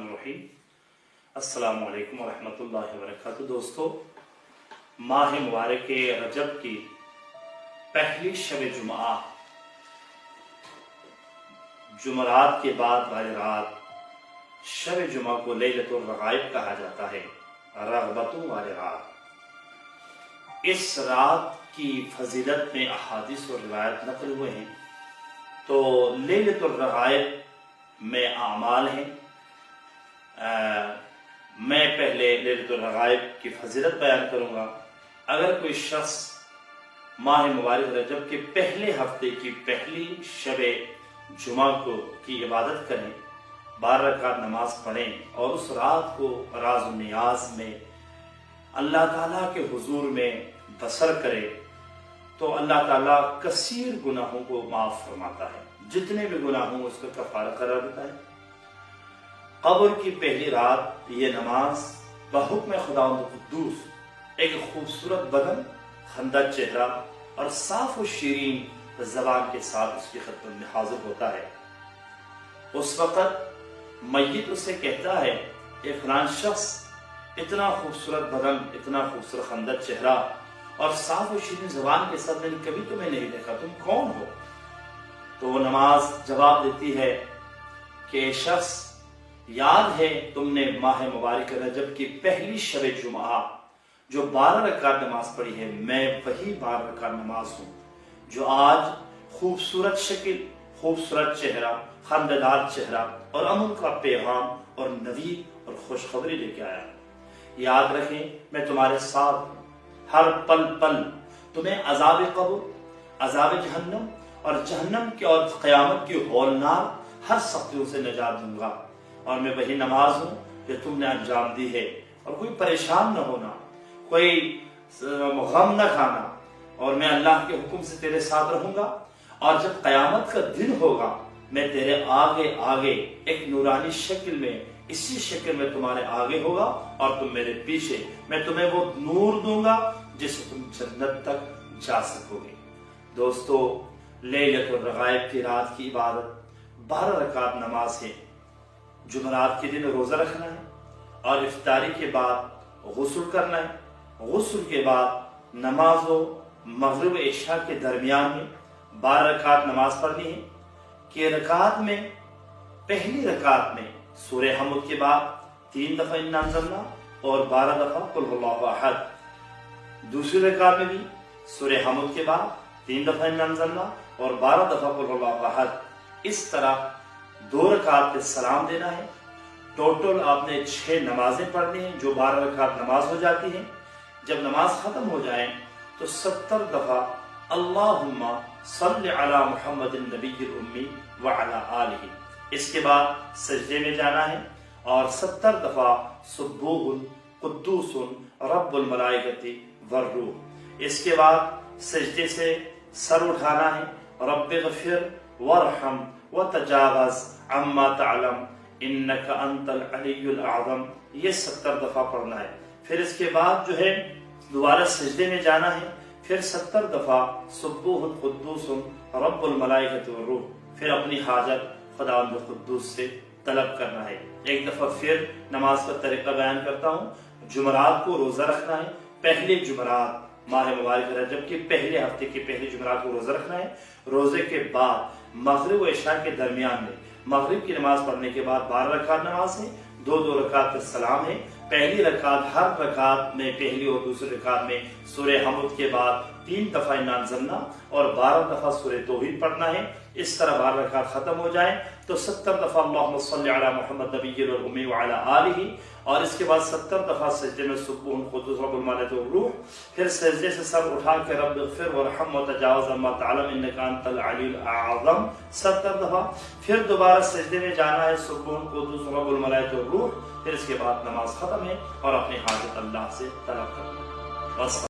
الرحیم۔ السلام علیکم ورحمۃ اللہ وبرکاتہ۔ دوستو، ماہ مبارک رجب کی پہلی شب جمعہ، جمعرات کے بعد والی رات، شب جمعہ کو لیلۃ الرغائب کہا جاتا ہے، رغبتوں والی رات۔ اس رات کی فضیلت میں احادیث اور روایت نقل ہوئے ہیں۔ تو لیلۃ الرغائب میں اعمال ہیں۔ میں پہلے لیلۃ الرغائب کی فضیلت بیان کروں گا۔ اگر کوئی شخص ماہ مبارک رجب کے پہلے ہفتے کی پہلی شب جمعہ کی عبادت کریں، 12 رکعت نماز پڑھیں اور اس رات کو راز و نیاز میں اللہ تعالیٰ کے حضور میں بسر کرے تو اللہ تعالیٰ کثیر گناہوں کو معاف فرماتا ہے، جتنے بھی گناہ ہوں اس کا کفارہ قرار دیتا ہے۔ قبر کی پہلی رات یہ نماز بحکم خداوند قدوس ایک خوبصورت بدن، خندہ چہرہ اور صاف و شیرین زبان کے ساتھ اس کی خدمت میں حاضر ہوتا ہے۔ اس وقت میت اسے کہتا ہے کہ فلاں شخص اتنا خوبصورت بدن، اتنا خوبصورت خندہ چہرہ اور صاف و شیرین زبان کے ساتھ میں نے کبھی تمہیں نہیں دیکھا، تم کون ہو؟ تو وہ نماز جواب دیتی ہے کہ شخص، یاد ہے تم نے ماہ مبارک رجب کی پہلی شب جمعہ جو 12 رکعت نماز پڑھی ہے، میں وہی 12 رکعت نماز ہوں جو آج خوبصورت شکل، خوبصورت چہرہ، خندہدار چہرہ اور امن کا پیغام اور نوید اور خوشخبری لے کے آیا۔ یاد رکھیں میں تمہارے ساتھ ہوں، ہر پل پل تمہیں عذاب قبر، عذاب جہنم اور جہنم کی اور قیامت کی ہولناک ہر سختیوں سے نجات دوں گا، اور میں وہی نماز ہوں جو تم نے انجام دی ہے۔ اور کوئی پریشان نہ ہونا، کوئی غم نہ کھانا، اور میں اللہ کے حکم سے تیرے ساتھ رہوں گا، اور جب قیامت کا دن ہوگا میں تیرے آگے آگے ایک نورانی شکل میں، اسی شکل میں تمہارے آگے ہوگا اور تم میرے پیچھے، میں تمہیں وہ نور دوں گا جس سے تم جنت تک جا سکو گے۔ دوستو، لیلۃ الرغائب کی رات کی عبادت 12 رکعت نماز ہے۔ جمعرات کے دن روزہ رکھنا ہے اور افطاری کے بعد غسل کرنا ہے۔ غسل کے بعد نماز و مغرب عشاء کے درمیان میں 12 رکعت نماز پڑھنی ہے کہ رکعت میں پہلی رکعت میں سورہ حمد کے بعد 3 دفعہ انا انزلنا اور 12 دفعہ قل هو اللہ احد۔ دوسری رکعت میں بھی سورہ حمد کے بعد 3 دفعہ انا انزلنا اور 12 دفعہ قل هو اللہ احد۔ اس طرح 2 رکعت پہ سلام دینا ہے۔ ٹوٹل آپ نے 6 نمازیں پڑھنی ہیں جو 12 رکعت نماز ہو جاتی ہیں۔ جب نماز ختم ہو جائے تو 70 دفعہ اللہم صل علی محمد النبی الامی وعلی آلہ۔ اس کے بعد سجدے میں جانا ہے اور 70 دفعہ سبوح قدوس رب الملائکۃ والروح۔ اس کے بعد سجدے سے سر اٹھانا ہے، رب اغفر وارحم وتجاوز عما تعلم انک انت العلی الاعظم، یہ 70 دفعہ پڑھنا ہے۔ پھر اس کے بعد جو ہے دوبارہ سجدے میں جانا ہے، پھر 70 دفعہ سبوح قدوس رب الملائکۃ والروح، پھر اپنی حاجت خداوند قدوس سے طلب کرنا ہے۔ ایک دفعہ پھر نماز کا طریقہ بیان کرتا ہوں۔ جمعرات کو روزہ رکھنا ہے، پہلے جمعرات ماہ مبارک رجب کے پہلے ہفتے کے پہلے جمعرات کو روزہ رکھنا ہے۔ روزے کے بعد مغرب و عشاء کے درمیان میں مغرب کی نماز پڑھنے کے بعد 12 رکعت نماز ہے، 2 رکعت پر سلام ہے۔ پہلی رکعت، ہر رکعت میں پہلی اور دوسری رکعت میں سورہ حمد کے بعد 3 دفعہ انا انزلنا اور 12 دفعہ سورہ توحید پڑھنا ہے۔ اس طرح 12 رکعت ختم ہو جائیں تو 70 دفعہ اللہم صل علی محمد نبی الامی وعلی آلہ، اور اس کے بعد 70 دفعہ سجدے میں سبوح قدوس رب الملائکۃ والروح، پھر سجدے سے سر اٹھا کے رب اغفر وارحم وتجاوز عما تعلم انک انت العلی الاعظم 70 دفعہ، پھر دوبارہ سجدے میں جانا ہے سبوح قدوس رب الملائکۃ والروح، پھر اس کے بعد نماز ختم ہے اور اپنی حاجت اللہ سے طلب کرنا ہے۔